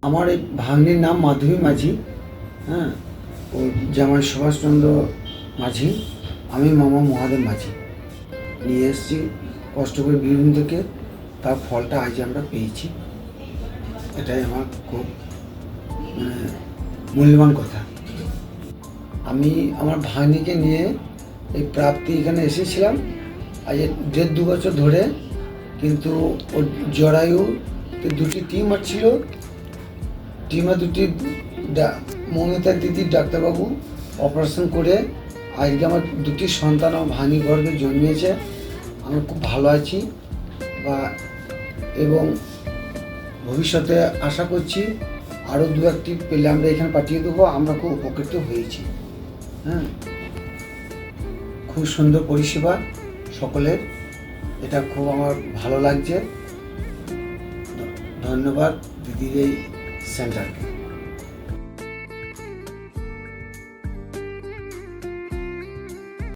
আমার এই ভাগ্নির নাম মাধবী মাঝি। হ্যাঁ, ও জামাই সুভাষচন্দ্র মাঝি, আমি মামা মহাদেব মাঝি। নিয়ে এসেছি কষ্ট করে বীরভূম থেকে, তার ফলটা আজ আমরা পেয়েছি। এটাই আমার খুব মূল্যবান কথা। আমি আমার ভাগ্নিকে নিয়ে এই প্রাপ্তি এখানে এসেছিলাম আজ 1.5-2 বছর ধরে, কিন্তু ওর জরায়ুতে 2টি টিউমার ছিল। টিউমার 2টি মৌমিতা দিদির ডাক্তারবাবু অপারেশন করে আজকে আমার 2টি সন্তান আমার ভাগ্নি গর্ভে জন্মিয়েছে। আমি খুব ভালো আছি এবং ভবিষ্যতে আশা করছি আরও 2-1টি পেলে আমরা এখানে পাঠিয়ে দেবো। আমরা খুব উপকৃত হয়েছি। হ্যাঁ, খুব সুন্দর পরিষেবা সকলের, এটা খুব আমার ভালো লাগছে। ধন্যবাদ দিদির এই সেন্টারকে।